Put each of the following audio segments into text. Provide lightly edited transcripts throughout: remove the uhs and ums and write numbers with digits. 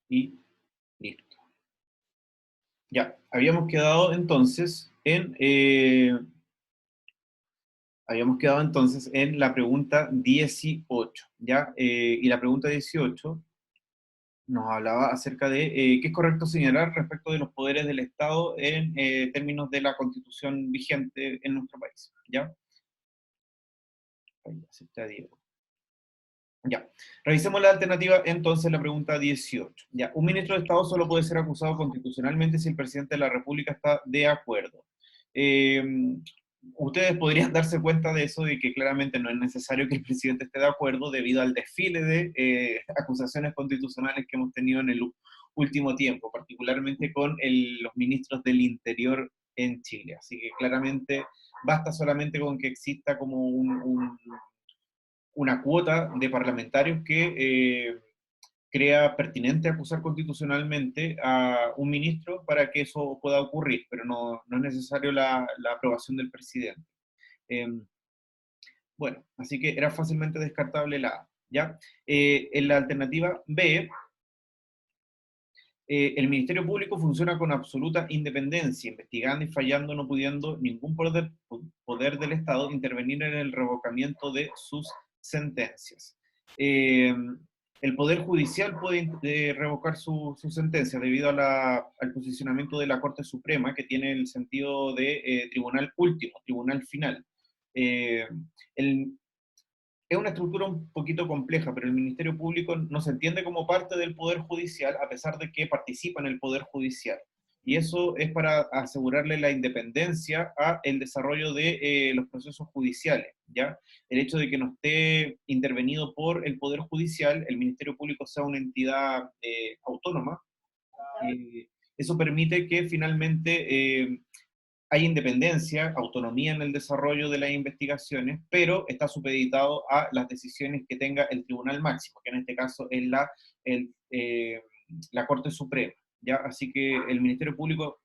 y listo. Ya, habíamos quedado entonces en la pregunta 18, ¿ya? Y la pregunta 18 nos hablaba acerca de qué es correcto señalar respecto de los poderes del Estado en términos de la Constitución vigente en nuestro país, ¿ya? Ahí acepté Diego. Ya, revisemos la alternativa entonces, la pregunta 18. Ya, un ministro de Estado solo puede ser acusado constitucionalmente si el presidente de la República está de acuerdo. Eh, Ustedes podrían darse cuenta de eso, de que claramente no es necesario que el presidente esté de acuerdo debido al desfile de acusaciones constitucionales que hemos tenido en el último tiempo, particularmente con los ministros del Interior en Chile. Así que claramente basta solamente con que exista como una cuota de parlamentarios que crea pertinente acusar constitucionalmente a un ministro para que eso pueda ocurrir, pero no es necesario la aprobación del presidente. Eh, bueno, así que era fácilmente descartable la A, ¿ya? En la alternativa B, el Ministerio Público funciona con absoluta independencia, investigando y fallando, no pudiendo ningún poder del Estado intervenir en el revocamiento de sus sentencias. El Poder Judicial puede revocar su sentencia debido al posicionamiento de la Corte Suprema, que tiene el sentido de tribunal último, tribunal final. Eh, el, es una estructura un poquito compleja, pero el Ministerio Público no se entiende como parte del Poder Judicial, a pesar de que participa en el Poder Judicial. Y eso es para asegurarle la independencia a el desarrollo de los procesos judiciales, ¿ya? El hecho de que no esté intervenido por el Poder Judicial, el Ministerio Público sea una entidad autónoma, eso permite que finalmente hay independencia, autonomía en el desarrollo de las investigaciones, pero está supeditado a las decisiones que tenga el Tribunal Máximo, que en este caso es la Corte Suprema, ¿ya? Así que el Ministerio Público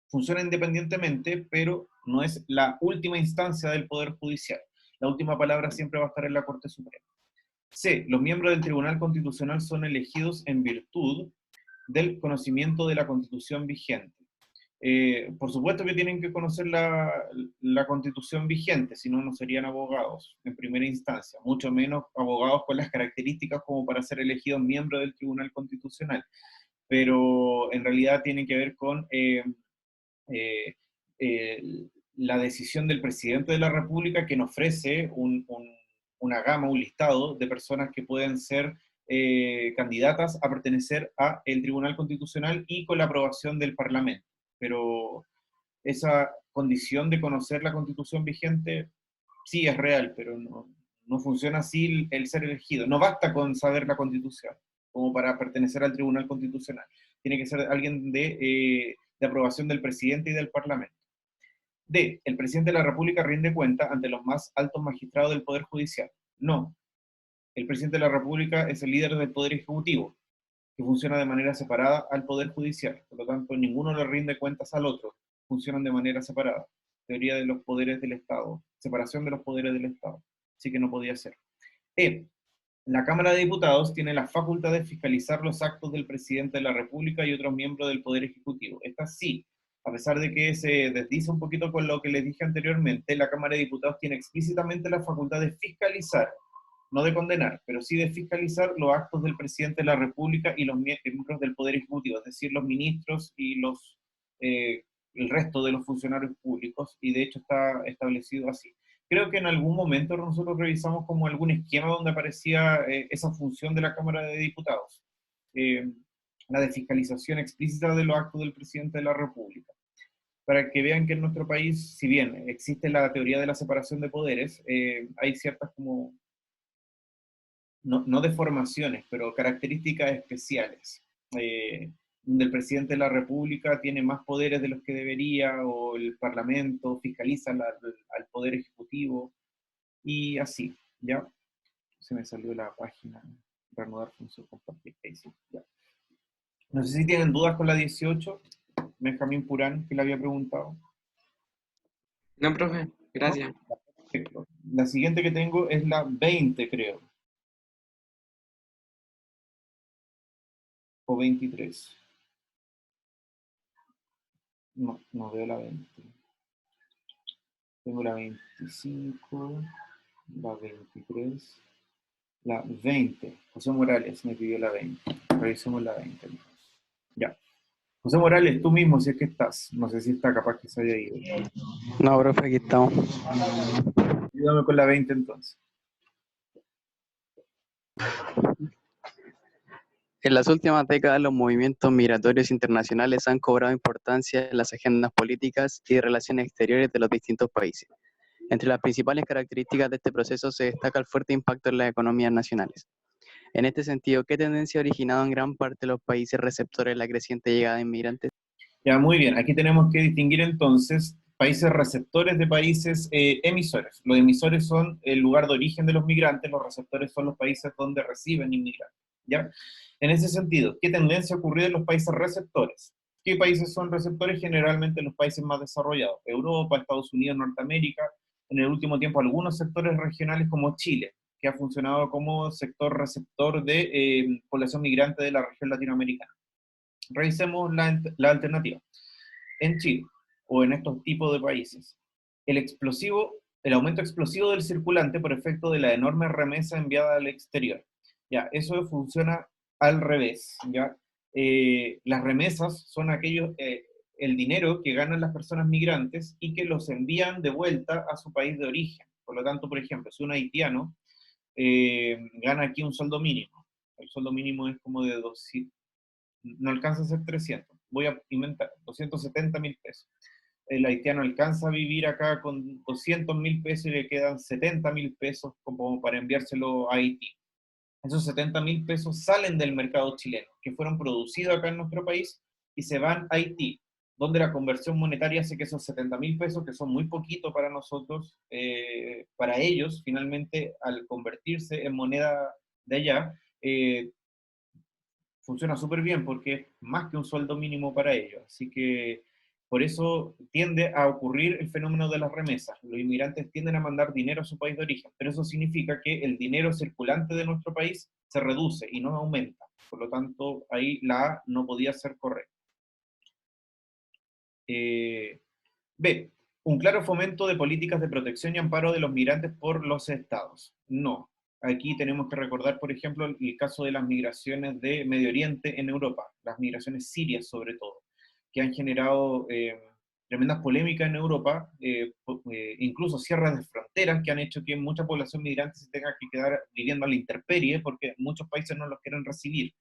funciona independientemente, pero no es la última instancia del Poder Judicial. La última palabra siempre va a estar en la Corte Suprema. C. Los miembros del Tribunal Constitucional son elegidos en virtud del conocimiento de la Constitución vigente. Por supuesto que tienen que conocer la Constitución vigente, si no, no serían abogados en primera instancia, mucho menos abogados con las características como para ser elegidos miembros del Tribunal Constitucional. Pero en realidad tiene que ver con eh, eh, la decisión del presidente de la República, que nos ofrece una gama, un listado de personas que pueden ser candidatas a pertenecer al Tribunal Constitucional y con la aprobación del Parlamento. Pero esa condición de conocer la Constitución vigente sí es real, pero no funciona así el ser elegido. No basta con saber la Constitución como para pertenecer al Tribunal Constitucional. Tiene que ser alguien de aprobación del presidente y del Parlamento. D. El presidente de la República rinde cuenta ante los más altos magistrados del Poder Judicial. No. El presidente de la República es el líder del Poder Ejecutivo, que funciona de manera separada al Poder Judicial. Por lo tanto, ninguno le rinde cuentas al otro. Funcionan de manera separada. Teoría de los poderes del Estado. Separación de los poderes del Estado. Así que no podía ser. E. La Cámara de Diputados tiene la facultad de fiscalizar los actos del presidente de la República y otros miembros del Poder Ejecutivo. Esta sí, a pesar de que se desdice un poquito con lo que les dije anteriormente, la Cámara de Diputados tiene explícitamente la facultad de fiscalizar, no de condenar, pero sí de fiscalizar los actos del presidente de la República y los miembros del Poder Ejecutivo, es decir, los ministros y el resto de los funcionarios públicos, y de hecho está establecido así. Creo que en algún momento nosotros revisamos como algún esquema donde aparecía esa función de la Cámara de Diputados, eh, la de fiscalización explícita de los actos del presidente de la República. Para que vean que en nuestro país, si bien existe la teoría de la separación de poderes, hay ciertas como no deformaciones, pero características especiales, donde el presidente de la República tiene más poderes de los que debería, o el Parlamento fiscaliza al Poder Ejecutivo, y así, ¿ya? Se me salió la página, reanudar función compartir, sí, ya. No sé si tienen dudas con la 18, Benjamín Purán, que le había preguntado. No, profe, ¿No? gracias. Perfecto. La siguiente que tengo es la 20, creo. o 23. No, no veo la 20. Tengo la 25, la 23, la 20. José Morales me pidió la 20. Revisemos la 20. Ya. José Morales, tú mismo, si es que estás. No sé si está, capaz que se haya ido. No, profe, aquí estamos. Ayúdame con la 20 entonces. En las últimas décadas, los movimientos migratorios internacionales han cobrado importancia en las agendas políticas y relaciones exteriores de los distintos países. Entre las principales características de este proceso se destaca el fuerte impacto en las economías nacionales. En este sentido, ¿qué tendencia ha originado en gran parte de los países receptores la creciente llegada de inmigrantes? Ya, muy bien. Aquí tenemos que distinguir entonces países receptores de países emisores. Los emisores son el lugar de origen de los migrantes, los receptores son los países donde reciben inmigrantes. ¿Ya? En ese sentido, ¿qué tendencia ha ocurrido en los países receptores? ¿Qué países son receptores? Generalmente los países más desarrollados. Europa, Estados Unidos, Norteamérica. En el último tiempo, algunos sectores regionales como Chile, que ha funcionado como sector receptor de población migrante de la región latinoamericana. Revisemos la alternativa. En Chile, o en estos tipos de países, el aumento explosivo del circulante por efecto de la enorme remesa enviada al exterior. Ya, eso funciona al revés, ¿ya? Las remesas son el dinero que ganan las personas migrantes y que los envían de vuelta a su país de origen. Por lo tanto, por ejemplo, si un haitiano gana aquí un sueldo mínimo, el sueldo mínimo es como de 200, no alcanza a ser 300, voy a inventar, 270.000 pesos. El haitiano alcanza a vivir acá con 200.000 pesos y le quedan 70.000 pesos como para enviárselo a Haití. Esos 70.000 pesos salen del mercado chileno, que fueron producidos acá en nuestro país y se van a Haití, donde la conversión monetaria hace que esos 70.000 pesos, que son muy poquito para nosotros, para ellos, finalmente, al convertirse en moneda de allá, funciona súper bien porque es más que un sueldo mínimo para ellos. Así que por eso tiende a ocurrir el fenómeno de las remesas. Los inmigrantes tienden a mandar dinero a su país de origen, pero eso significa que el dinero circulante de nuestro país se reduce y no aumenta. Por lo tanto, ahí la A no podía ser correcta. B. Un claro fomento de políticas de protección y amparo de los migrantes por los estados. No. Aquí tenemos que recordar, por ejemplo, el caso de las migraciones de Medio Oriente en Europa, las migraciones sirias sobre todo, que han generado tremendas polémicas en Europa, incluso cierres de fronteras que han hecho que mucha población migrante se tenga que quedar viviendo a la intemperie porque muchos países no los quieren recibir.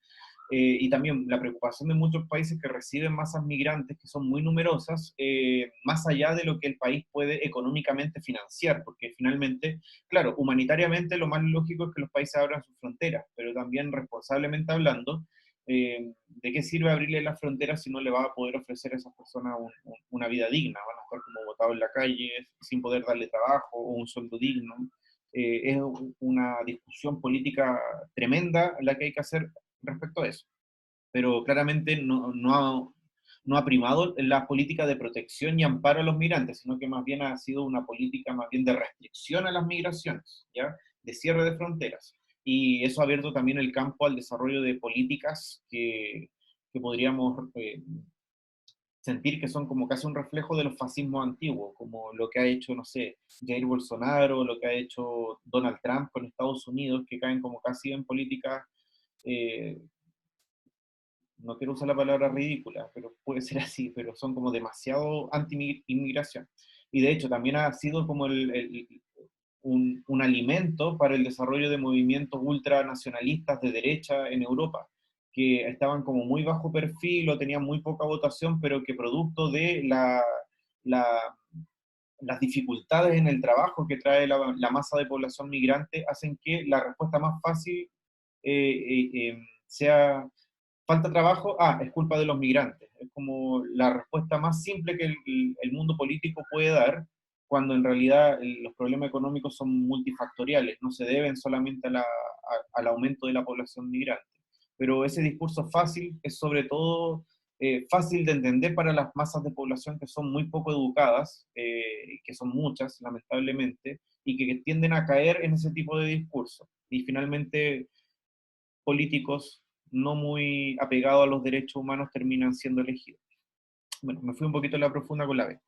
Y también la preocupación de muchos países que reciben masas migrantes que son muy numerosas, más allá de lo que el país puede económicamente financiar, porque finalmente, claro, humanitariamente lo más lógico es que los países abran sus fronteras, pero también responsablemente hablando, ¿de qué sirve abrirle las fronteras si no le va a poder ofrecer a esas personas una vida digna? Van a estar como botados en la calle, sin poder darle trabajo o un sueldo digno. Es una discusión política tremenda la que hay que hacer respecto a eso. Pero claramente no ha primado la política de protección y amparo a los migrantes, sino que más bien ha sido una política más bien de restricción a las migraciones, ¿ya? De cierre de fronteras. Y eso ha abierto también el campo al desarrollo de políticas que podríamos sentir que son como casi un reflejo de los fascismos antiguos, como lo que ha hecho, no sé, Jair Bolsonaro, lo que ha hecho Donald Trump con Estados Unidos, que caen como casi en políticas no quiero usar la palabra ridícula, pero puede ser así, pero son como demasiado anti-inmigración. Y de hecho también ha sido como un alimento para el desarrollo de movimientos ultranacionalistas de derecha en Europa, que estaban como muy bajo perfil o tenían muy poca votación, pero que producto de la- las dificultades en el trabajo que trae la masa de población migrante hacen que la respuesta más fácil sea falta trabajo, es culpa de los migrantes. Es como la respuesta más simple que el mundo político puede dar, cuando en realidad los problemas económicos son multifactoriales, no se deben solamente al aumento de la población migrante. Pero ese discurso fácil es sobre todo fácil de entender para las masas de población que son muy poco educadas, que son muchas, lamentablemente, y que tienden a caer en ese tipo de discurso. Y finalmente políticos no muy apegados a los derechos humanos terminan siendo elegidos. Bueno, me fui un poquito en la profunda con la B.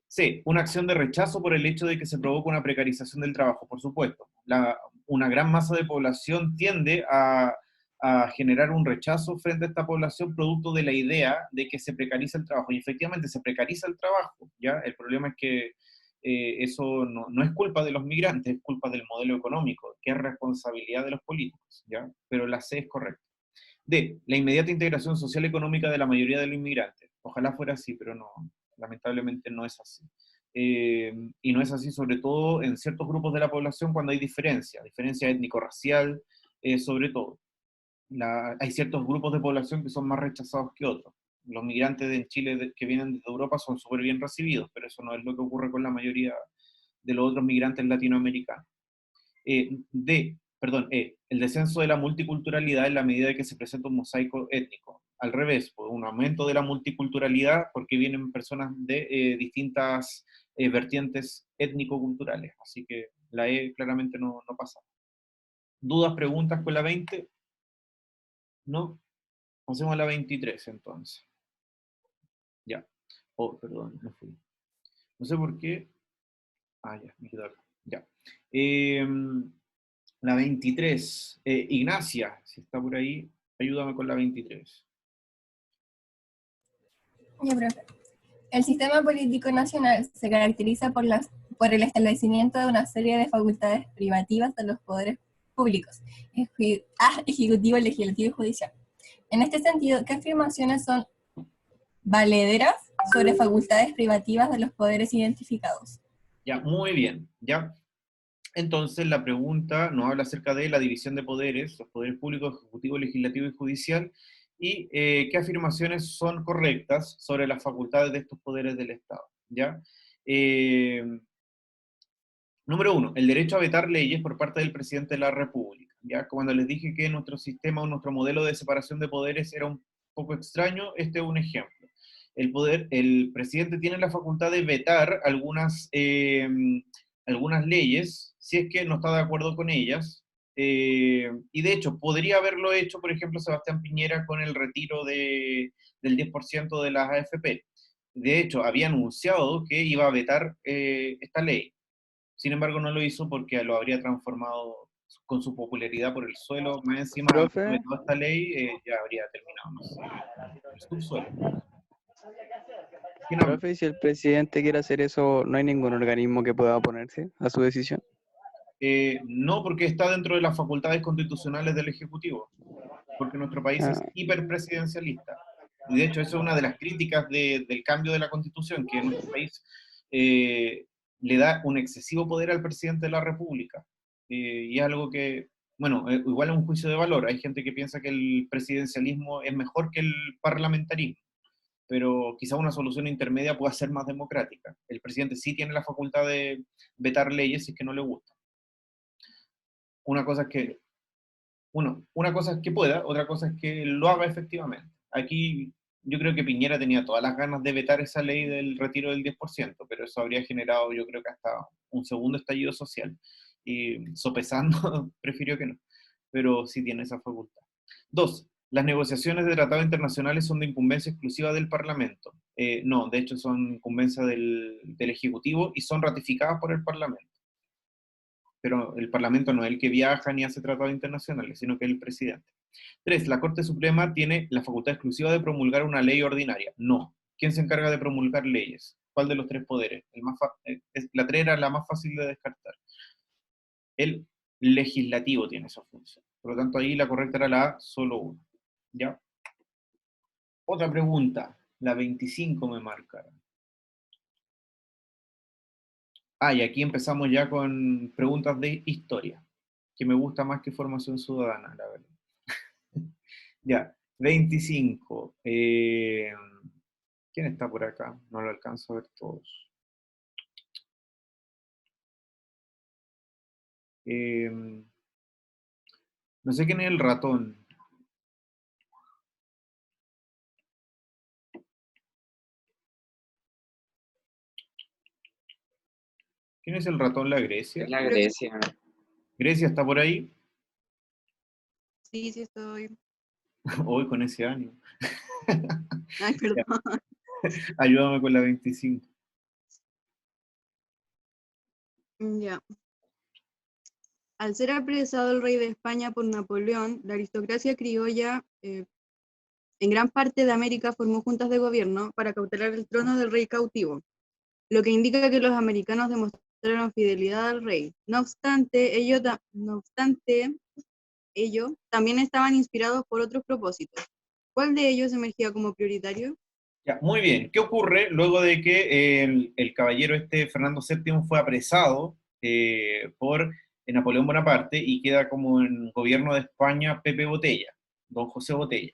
C, una acción de rechazo por el hecho de que se provoca una precarización del trabajo, por supuesto. Una gran masa de población tiende a generar un rechazo frente a esta población producto de la idea de que se precariza el trabajo. Y efectivamente se precariza el trabajo, ¿ya? El problema es que eso no es culpa de los migrantes, es culpa del modelo económico, que es responsabilidad de los políticos, ¿ya? Pero la C es correcta. D, la inmediata integración social y económica de la mayoría de los inmigrantes. Ojalá fuera así, pero no, lamentablemente no es así. Y no es así sobre todo en ciertos grupos de la población cuando hay diferencia étnico-racial, sobre todo. Hay ciertos grupos de población que son más rechazados que otros. Los migrantes en Chile que vienen de Europa son súper bien recibidos, pero eso no es lo que ocurre con la mayoría de los otros migrantes latinoamericanos. El descenso de la multiculturalidad en la medida que se presenta un mosaico étnico. Al revés, pues, un aumento de la multiculturalidad porque vienen personas de distintas vertientes étnico-culturales. Así que la E claramente no pasa. ¿Dudas, preguntas con la 20? ¿No? Hacemos la 23 entonces. Ya. Oh, perdón, me fui. No sé por qué. Ah, ya, me quedo acá. Ya. La 23. Ignacia, si está por ahí, ayúdame con la 23. Ya, profe. El sistema político nacional se caracteriza por el establecimiento de una serie de facultades privativas de los poderes públicos, ejecutivo, legislativo y judicial. En este sentido, ¿qué afirmaciones son valederas sobre facultades privativas de los poderes identificados? Ya, muy bien, ya. Entonces la pregunta nos habla acerca de la división de poderes, los poderes públicos, ejecutivo, legislativo y judicial, y qué afirmaciones son correctas sobre las facultades de estos poderes del Estado, ¿ya? Número 1, el derecho a vetar leyes por parte del presidente de la República, ¿ya? Cuando les dije que nuestro sistema o nuestro modelo de separación de poderes era un poco extraño, este es un ejemplo. El presidente tiene la facultad de vetar algunas leyes, si es que no está de acuerdo con ellas, y de hecho, podría haberlo hecho, por ejemplo, Sebastián Piñera con el retiro del 10% de las AFP. De hecho, había anunciado que iba a vetar esta ley. Sin embargo, no lo hizo porque lo habría transformado con su popularidad por el suelo. Más encima, Profe, de toda esta ley, ya habría terminado, no sé, el subsuelo. ¿Quién habla? profe, si el presidente quiere hacer eso, ¿no hay ningún organismo que pueda oponerse a su decisión? No, porque está dentro de las facultades constitucionales del Ejecutivo, porque nuestro país Ah, es hiperpresidencialista. Y de hecho, eso es una de las críticas del cambio de la Constitución, que nuestro país le da un excesivo poder al presidente de la República. Y es algo que, bueno, igual es un juicio de valor. Hay gente que piensa que el presidencialismo es mejor que el parlamentarismo, pero quizá una solución intermedia pueda ser más democrática. El presidente sí tiene la facultad de vetar leyes si es que no le gusta. Una cosa es que una cosa es que pueda, otra cosa es que lo haga efectivamente. Aquí yo creo que Piñera tenía todas las ganas de vetar esa ley del retiro del 10%, pero eso habría generado yo creo que hasta un segundo estallido social. Y sopesando, prefirió que no, pero sí tiene esa facultad. 2. Las negociaciones de tratados internacionales son de incumbencia exclusiva del Parlamento. No, de hecho son incumbencia del Ejecutivo y son ratificadas por el Parlamento. Pero el Parlamento no es el que viaja ni hace tratados internacionales, sino que es el presidente. 3. La Corte Suprema tiene la facultad exclusiva de promulgar una ley ordinaria. No. ¿Quién se encarga de promulgar leyes? ¿Cuál de los tres poderes? La 3 era la más fácil de descartar. El legislativo tiene esa función. Por lo tanto, ahí la correcta era la A, solo una. ¿Ya? Otra pregunta. La 25 me marca. Y aquí empezamos ya con preguntas de historia, que me gusta más que formación ciudadana, la verdad. Ya, 25. ¿Quién está por acá? No lo alcanzo a ver todos. No sé quién es el ratón. ¿Quién es el ratón? ¿La Grecia? Es la Grecia. ¿Grecia está por ahí? Sí, sí estoy. Hoy con ese ánimo. Ay, Ya, perdón. ayúdame con la 25. Ya. Al ser apresado el rey de España por Napoleón, la aristocracia criolla en gran parte de América formó juntas de gobierno para cautelar el trono del rey cautivo, lo que indica que los americanos demostraron fidelidad al rey. No obstante, ello también estaban inspirados por otros propósitos. ¿Cuál de ellos emergía como prioritario? Ya, muy bien. ¿Qué ocurre luego de que el caballero Fernando VII fue apresado por Napoleón Bonaparte y queda como en gobierno de España Pepe Botella, don José Botella,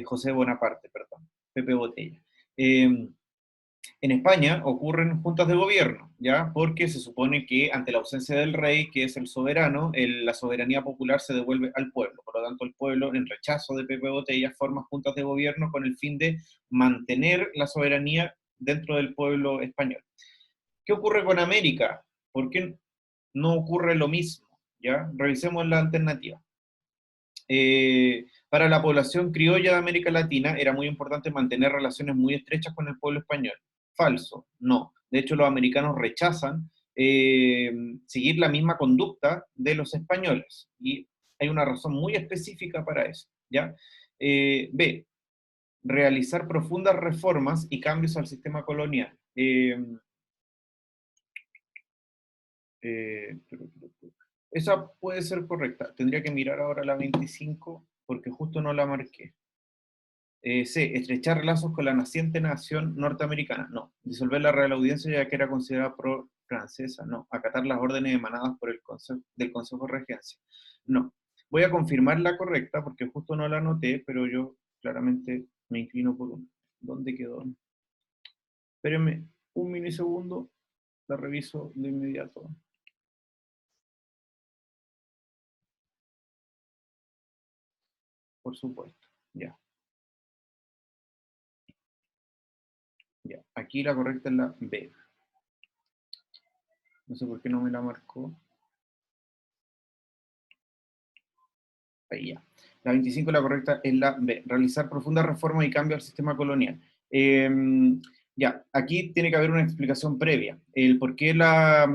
José Bonaparte, perdón, Pepe Botella. En España ocurren juntas de gobierno, ¿ya? Porque se supone que ante la ausencia del rey, que es el soberano, la soberanía popular se devuelve al pueblo. Por lo tanto, el pueblo, en rechazo de Pepe Botella, forma juntas de gobierno con el fin de mantener la soberanía dentro del pueblo español. ¿Qué ocurre con América? ¿Por qué no ocurre lo mismo? ¿Ya? Revisemos la alternativa. Para la población criolla de América Latina era muy importante mantener relaciones muy estrechas con el pueblo español. Falso, no. De hecho, los americanos rechazan seguir la misma conducta de los españoles y hay una razón muy específica para eso. ¿Ya? B, realizar profundas reformas y cambios al sistema colonial. Eh, Esa puede ser correcta. Tendría que mirar ahora la 25 porque justo no la marqué. C. Estrechar lazos con la naciente nación norteamericana. No. Disolver la Real Audiencia ya que era considerada pro-francesa. No. Acatar las órdenes emanadas por el del Consejo de Regencia. No. Voy a confirmar la correcta porque justo no la anoté, pero yo claramente me inclino por una. ¿Dónde quedó? Espérenme un milisegundo. La reviso de inmediato. Por supuesto. Ya. Ya. Aquí la correcta es la B. No sé por qué no me la marcó. Ahí ya. La 25, la correcta es la B. Realizar profundas reformas y cambios al sistema colonial. Ya, aquí tiene que haber una explicación previa. El por qué la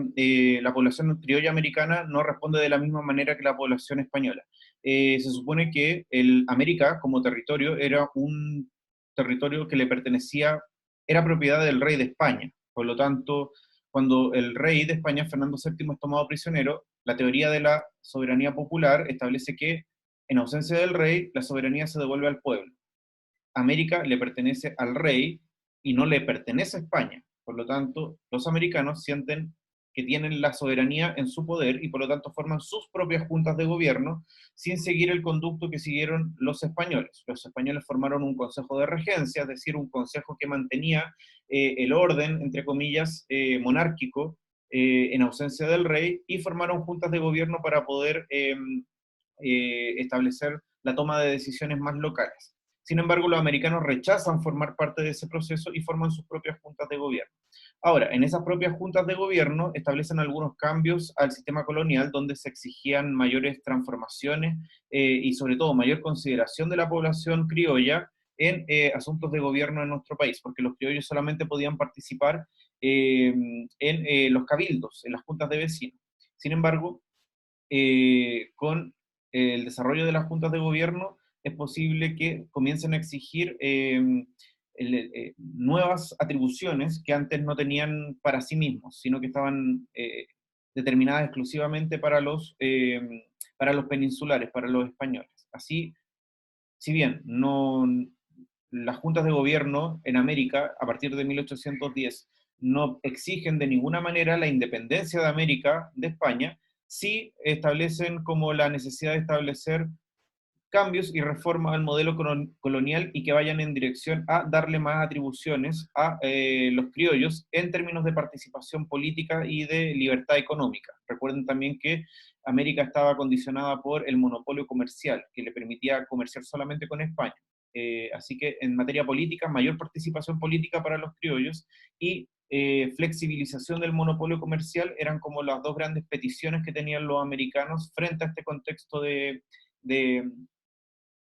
población criolla americana no responde de la misma manera que la población española. Se supone que América, como territorio, era un territorio que le pertenecía, era propiedad del rey de España. Por lo tanto, cuando el rey de España, Fernando VII, es tomado prisionero, la teoría de la soberanía popular establece que en ausencia del rey, la soberanía se devuelve al pueblo. América le pertenece al rey y no le pertenece a España. Por lo tanto, los americanos sienten que tienen la soberanía en su poder y por lo tanto forman sus propias juntas de gobierno sin seguir el conducto que siguieron los españoles. Los españoles formaron un consejo de regencia, es decir, un consejo que mantenía el orden, entre comillas, monárquico en ausencia del rey y formaron juntas de gobierno para poder establecer la toma de decisiones más locales. Sin embargo, los americanos rechazan formar parte de ese proceso y forman sus propias juntas de gobierno. Ahora, en esas propias juntas de gobierno establecen algunos cambios al sistema colonial donde se exigían mayores transformaciones y sobre todo mayor consideración de la población criolla en asuntos de gobierno en nuestro país, porque los criollos solamente podían participar en los cabildos, en las juntas de vecinos. Sin embargo, con el desarrollo de las juntas de gobierno, es posible que comiencen a exigir nuevas atribuciones que antes no tenían para sí mismos, sino que estaban determinadas exclusivamente para los peninsulares, para los españoles. Así, si bien las juntas de gobierno en América, a partir de 1810, no exigen de ninguna manera la independencia de América de España, sí establecen como la necesidad de establecer cambios y reformas al modelo colonial y que vayan en dirección a darle más atribuciones a los criollos en términos de participación política y de libertad económica. Recuerden también que América estaba condicionada por el monopolio comercial, que le permitía comerciar solamente con España. Así que en materia política, mayor participación política para los criollos y flexibilización del monopolio comercial eran como las dos grandes peticiones que tenían los americanos frente a este contexto de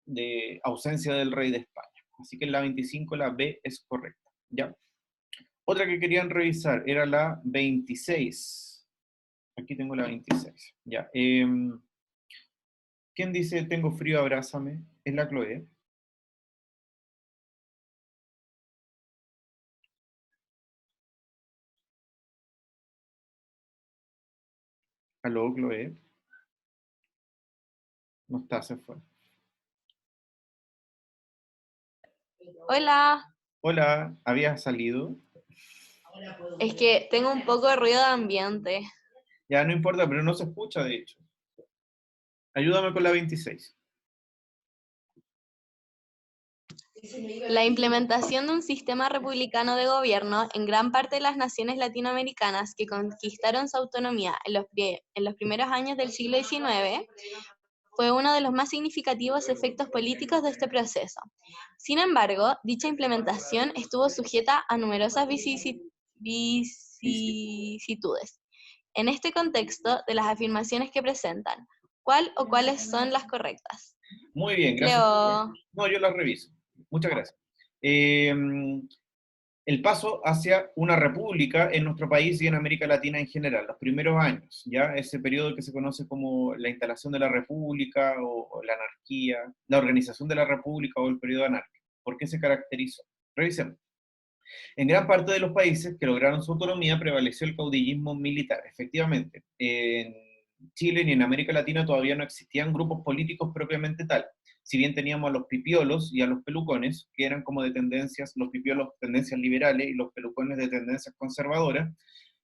de ausencia del rey de España. Así que en la 25 la B es correcta, ¿ya? Otra que querían revisar era la 26. Aquí tengo la 26, ya. ¿Quién dice tengo frío, abrázame? Es la Chloe. Aló, Chloe. No está, se fue. Hola, Hola, ¿habías salido? es que tengo un poco de ruido de ambiente. Ya no importa, pero no se escucha, de hecho. Ayúdame con la 26. La implementación de un sistema republicano de gobierno en gran parte de las naciones latinoamericanas que conquistaron su autonomía en los primeros años del siglo XIX fue uno de los más significativos efectos políticos de este proceso. Sin embargo, dicha implementación estuvo sujeta a numerosas vicisitudes. En este contexto de las afirmaciones que presentan, ¿cuál o cuáles son las correctas? Muy bien, gracias. Leo. No, yo las reviso. Muchas gracias. El paso hacia una república en nuestro país y en América Latina en general, los primeros años, ¿ya? Ese periodo que se conoce como la instalación de la república o la anarquía, la organización de la república o el periodo anárquico. ¿Por qué se caracterizó? Revisemos. En gran parte de los países que lograron su autonomía prevaleció el caudillismo militar. Efectivamente, en Chile ni en América Latina todavía no existían grupos políticos propiamente tal. Si bien teníamos a los pipiolos y a los pelucones, que eran como de tendencias, los pipiolos tendencias liberales y los pelucones de tendencias conservadoras,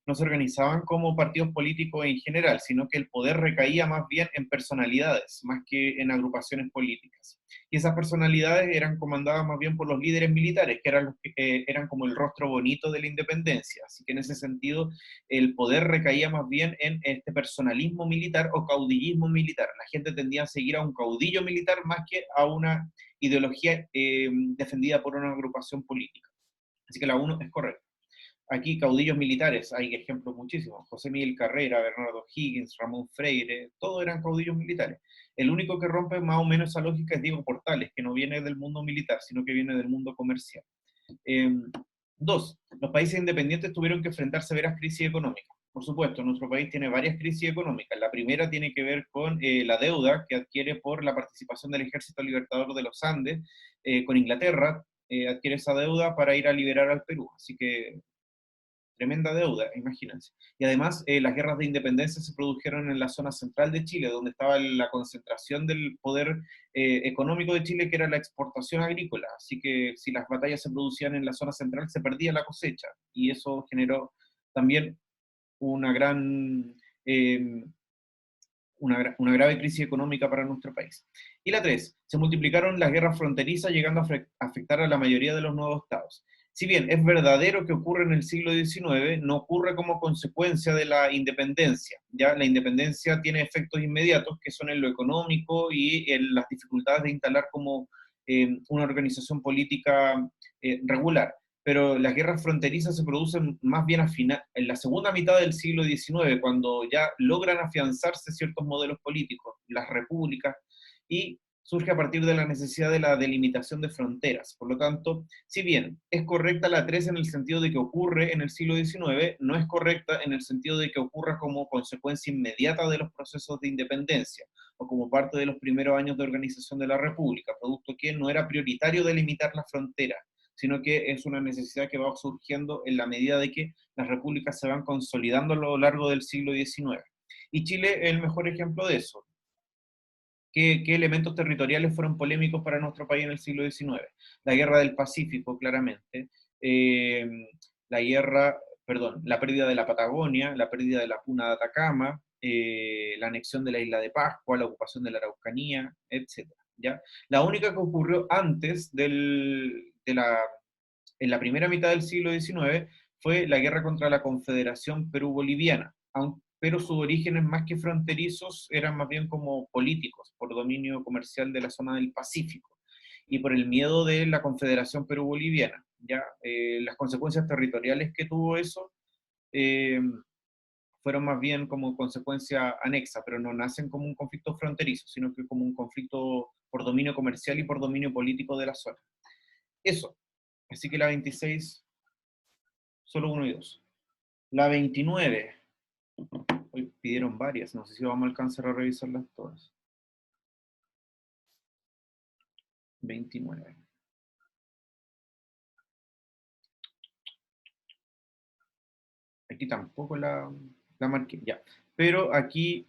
no se organizaban como partidos políticos en general, sino que el poder recaía más bien en personalidades, más que en agrupaciones políticas. Y esas personalidades eran comandadas más bien por los líderes militares, que eran los que eran como el rostro bonito de la independencia. Así que en ese sentido, el poder recaía más bien en este personalismo militar o caudillismo militar. La gente tendía a seguir a un caudillo militar más que a una ideología defendida por una agrupación política. Así que la 1 es correcta. Aquí caudillos militares, hay ejemplos muchísimos, José Miguel Carrera, Bernardo Higgins, Ramón Freire, todos eran caudillos militares. El único que rompe más o menos esa lógica es Diego Portales, que no viene del mundo militar, sino que viene del mundo comercial. 2. Los países independientes tuvieron que enfrentar severas crisis económicas. Por supuesto, nuestro país tiene varias crisis económicas. La primera tiene que ver con la deuda que adquiere por la participación del Ejército Libertador de los Andes con Inglaterra, adquiere esa deuda para ir a liberar al Perú. Así que tremenda deuda, imagínense. Y además, las guerras de independencia se produjeron en la zona central de Chile, donde estaba la concentración del poder económico de Chile, que era la exportación agrícola. Así que si las batallas se producían en la zona central, se perdía la cosecha. Y eso generó también una gran... una grave crisis económica para nuestro país. Y la 3, se multiplicaron las guerras fronterizas, llegando a afectar a la mayoría de los nuevos estados. Si bien es verdadero que ocurre en el siglo XIX, no ocurre como consecuencia de la independencia. ¿Ya? La independencia tiene efectos inmediatos que son en lo económico y en las dificultades de instalar como una organización política regular. Pero las guerras fronterizas se producen más bien en la segunda mitad del siglo XIX, cuando ya logran afianzarse ciertos modelos políticos, las repúblicas, y surge a partir de la necesidad de la delimitación de fronteras. Por lo tanto, si bien es correcta la 3 en el sentido de que ocurre en el siglo XIX, no es correcta en el sentido de que ocurra como consecuencia inmediata de los procesos de independencia, o como parte de los primeros años de organización de la República, producto que no era prioritario delimitar las fronteras, sino que es una necesidad que va surgiendo en la medida de que las repúblicas se van consolidando a lo largo del siglo XIX. Y Chile es el mejor ejemplo de eso. ¿Qué elementos territoriales fueron polémicos para nuestro país en el siglo XIX? La guerra del Pacífico, claramente, la pérdida de la Patagonia, la pérdida de la Puna de Atacama, la anexión de la isla de Pascua, la ocupación de la Araucanía, etc. ¿Ya? La única que ocurrió antes en la primera mitad del siglo XIX fue la guerra contra la Confederación Perú-Boliviana, pero sus orígenes más que fronterizos eran más bien como políticos, por dominio comercial de la zona del Pacífico, y por el miedo de la Confederación Perú-Boliviana. ¿Ya? Las consecuencias territoriales que tuvo eso fueron más bien como consecuencia anexa, pero no nacen como un conflicto fronterizo, sino que como un conflicto por dominio comercial y por dominio político de la zona. Eso. Así que la 26, solo 1 y 2. La 29, hoy pidieron varias, no sé si vamos a alcanzar a revisarlas todas. 29. Aquí tampoco la marqué, ya. Pero aquí,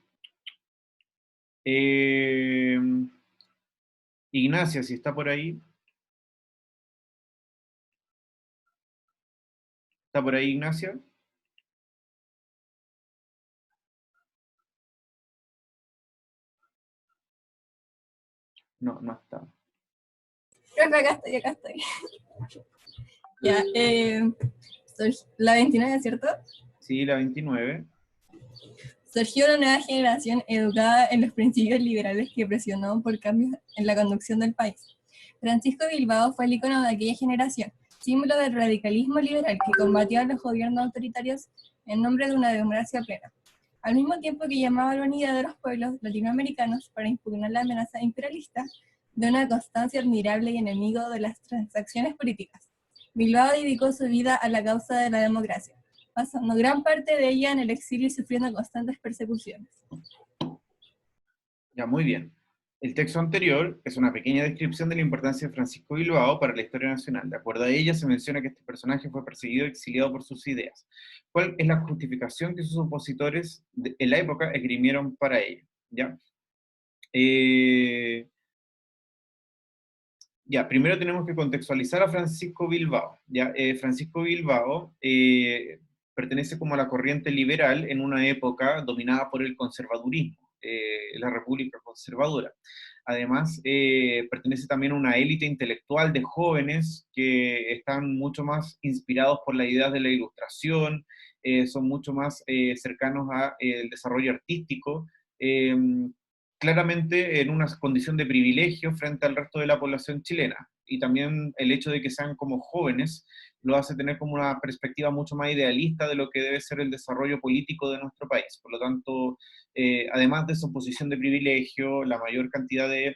Ignacia, si está por ahí. ¿Está por ahí Ignacia? No, no está. Creo que acá estoy. Ya, la 29, ¿cierto? Sí, la 29. Surgió una nueva generación educada en los principios liberales que presionó por cambios en la conducción del país. Francisco Bilbao fue el ícono de aquella generación, símbolo del radicalismo liberal que combatió a los gobiernos autoritarios en nombre de una democracia plena, al mismo tiempo que llamaba a la unidad de los pueblos latinoamericanos para impugnar la amenaza imperialista de una constancia admirable y enemigo de las transacciones políticas. Bilbao dedicó su vida a la causa de la democracia, pasando gran parte de ella en el exilio y sufriendo constantes persecuciones. Ya, muy bien. El texto anterior es una pequeña descripción de la importancia de Francisco Bilbao para la historia nacional. De acuerdo a ella, se menciona que este personaje fue perseguido y exiliado por sus ideas. ¿Cuál es la justificación que sus opositores en la época esgrimieron para ello? ¿Ya? Ya, primero tenemos que contextualizar a Francisco Bilbao. ¿Ya? Francisco Bilbao pertenece como a la corriente liberal en una época dominada por el conservadurismo, la República Conservadora. Además, pertenece también a una élite intelectual de jóvenes que están mucho más inspirados por las ideas de la Ilustración, son mucho más cercanos al desarrollo artístico, claramente en una condición de privilegio frente al resto de la población chilena. Y también el hecho de que sean como jóvenes lo hace tener como una perspectiva mucho más idealista de lo que debe ser el desarrollo político de nuestro país. Por lo tanto, además de su posición de privilegio, la mayor cantidad de...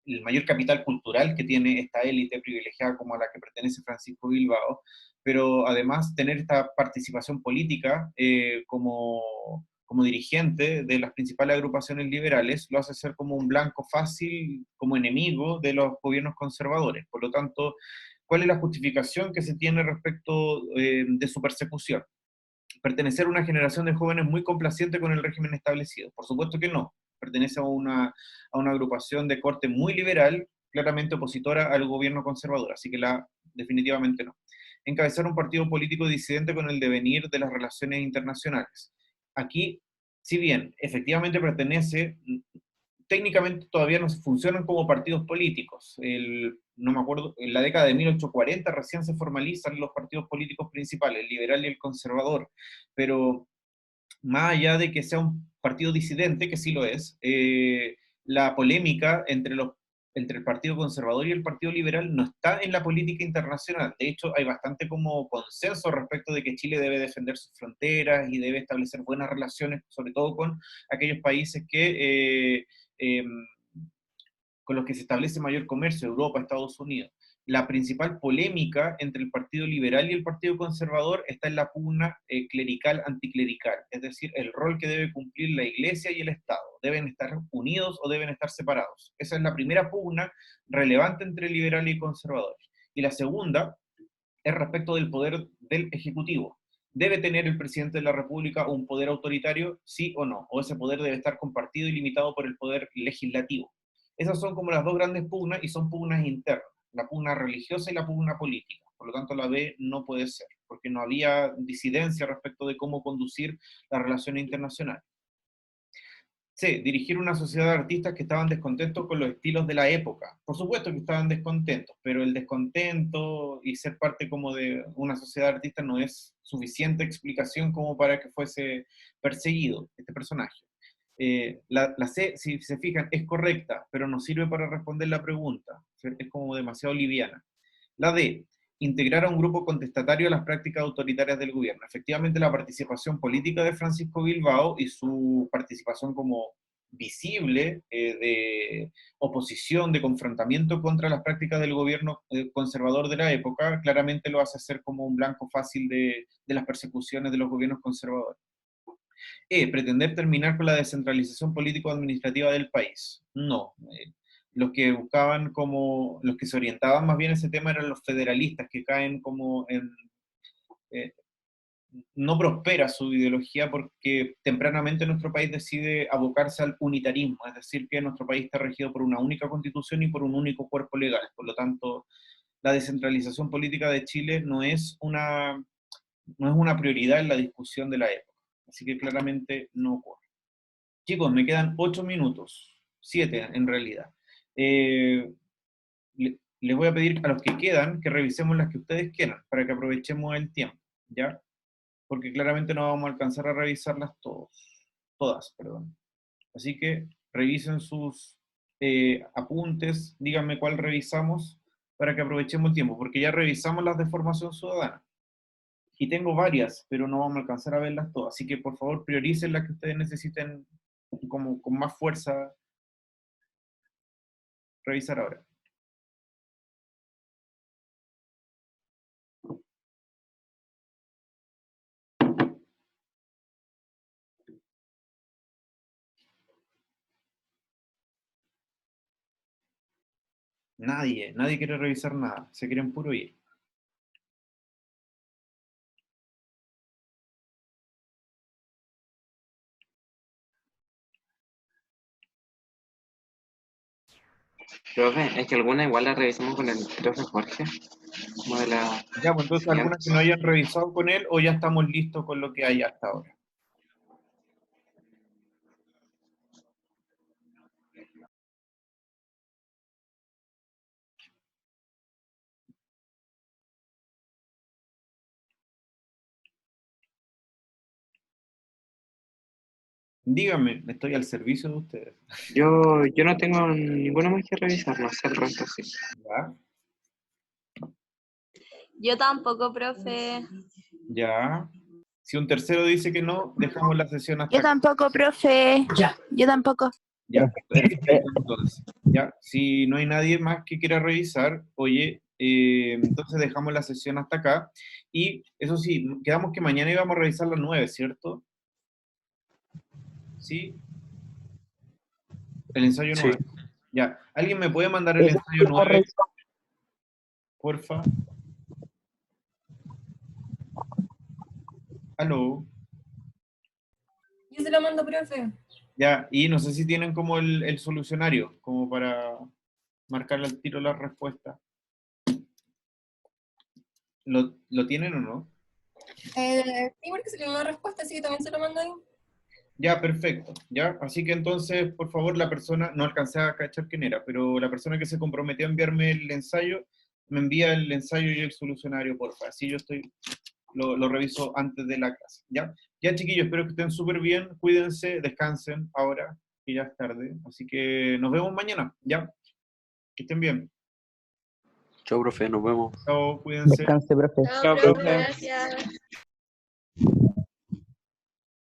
el mayor capital cultural que tiene esta élite privilegiada como a la que pertenece Francisco Bilbao, pero además tener esta participación política como dirigente de las principales agrupaciones liberales, lo hace ser como un blanco fácil, como enemigo de los gobiernos conservadores. Por lo tanto, ¿cuál es la justificación que se tiene respecto de su persecución? ¿Pertenecer a una generación de jóvenes muy complaciente con el régimen establecido? Por supuesto que no. Pertenece a una agrupación de corte muy liberal, claramente opositora al gobierno conservador, así que definitivamente no. Encabezar un partido político disidente con el devenir de las relaciones internacionales. Aquí, si bien efectivamente pertenece, técnicamente todavía no funcionan como partidos políticos. No me acuerdo, en la década de 1840 recién se formalizan los partidos políticos principales, el liberal y el conservador, pero más allá de que sea un partido disidente, que sí lo es, la polémica entre el Partido Conservador y el Partido Liberal no está en la política internacional. De hecho, hay bastante como consenso respecto de que Chile debe defender sus fronteras y debe establecer buenas relaciones, sobre todo con aquellos países con los que se establece mayor comercio, Europa, Estados Unidos. La principal polémica entre el Partido Liberal y el Partido Conservador está en la pugna clerical-anticlerical, es decir, el rol que debe cumplir la Iglesia y el Estado. ¿Deben estar unidos o deben estar separados? Esa es la primera pugna relevante entre liberales y conservadores. Y la segunda es respecto del poder del Ejecutivo. ¿Debe tener el presidente de la República un poder autoritario, sí o no? ¿O ese poder debe estar compartido y limitado por el poder legislativo? Esas son como las dos grandes pugnas y son pugnas internas, la pugna religiosa y la pugna política. Por lo tanto, la B no puede ser, porque no había disidencia respecto de cómo conducir las relaciones internacionales. C, dirigir una sociedad de artistas que estaban descontentos con los estilos de la época. Por supuesto que estaban descontentos, pero el descontento y ser parte como de una sociedad de artistas no es suficiente explicación como para que fuese perseguido este personaje. La C, si se fijan, es correcta, pero no sirve para responder la pregunta. Es como demasiado liviana. La D, integrar a un grupo contestatario a las prácticas autoritarias del gobierno. Efectivamente, la participación política de Francisco Bilbao y su participación como visible de oposición, de confrontamiento contra las prácticas del gobierno conservador de la época, claramente lo hace ser como un blanco fácil de las persecuciones de los gobiernos conservadores. Pretender terminar con la descentralización político-administrativa del país. No. Los que buscaban como, los que se orientaban más bien a ese tema eran los federalistas, que caen como en... no prospera su ideología porque tempranamente nuestro país decide abocarse al unitarismo, es decir, que nuestro país está regido por una única constitución y por un único cuerpo legal. Por lo tanto, la descentralización política de Chile no es una prioridad en la discusión de la época. Así que claramente no ocurre. Chicos, me quedan 8 minutos, 7 en realidad. Les voy a pedir a los que quedan que revisemos las que ustedes quieran, para que aprovechemos el tiempo, ¿ya? Porque claramente no vamos a alcanzar a revisarlas todas. Así que revisen sus apuntes, díganme cuál revisamos, para que aprovechemos el tiempo, porque ya revisamos las de formación ciudadana. Y tengo varias, pero no vamos a alcanzar a verlas todas. Así que por favor prioricen las que ustedes necesiten como con más fuerza revisar ahora. Nadie quiere revisar nada, se quieren puro ir. Profe, es que alguna igual la revisamos con el profe Jorge. Como de la... Ya, pues entonces algunas que no hayan revisado con él, o ya estamos listos con lo que hay hasta ahora. Díganme, estoy al servicio de ustedes. Yo no tengo ninguna más que revisar, no sé el resto sí. ¿Ya? Yo tampoco, profe. Ya. Si un tercero dice que no, dejamos la sesión hasta Yo acá. tampoco, profe. Yo tampoco. Ya, perfecto, entonces. Ya, si no hay nadie más que quiera revisar, oye, entonces dejamos la sesión hasta acá. Y eso sí, quedamos que mañana íbamos a revisar las 9, ¿cierto? ¿Sí? El ensayo 9. Ya, ¿alguien me puede mandar el ensayo 9? Porfa. ¿Aló? Yo se lo mando, profe. Ya, y no sé si tienen como el solucionario, como para marcarle al tiro la respuesta. ¿Lo tienen o no? Sí, porque se le dio una respuesta, así que también se lo mando ahí. Ya, perfecto. Ya, así que entonces, por favor, la persona, no alcancé a cachar quién era, pero la persona que se comprometió a enviarme el ensayo, me envía el ensayo y el solucionario, porfa. Así yo lo reviso antes de la clase. ¿Ya? Ya, chiquillos, espero que estén súper bien. Cuídense, descansen ahora, que ya es tarde. Así que nos vemos mañana, ¿ya? Que estén bien. Chau, profe, nos vemos. Chao, cuídense. Descanse, profe. Chao, profe, gracias.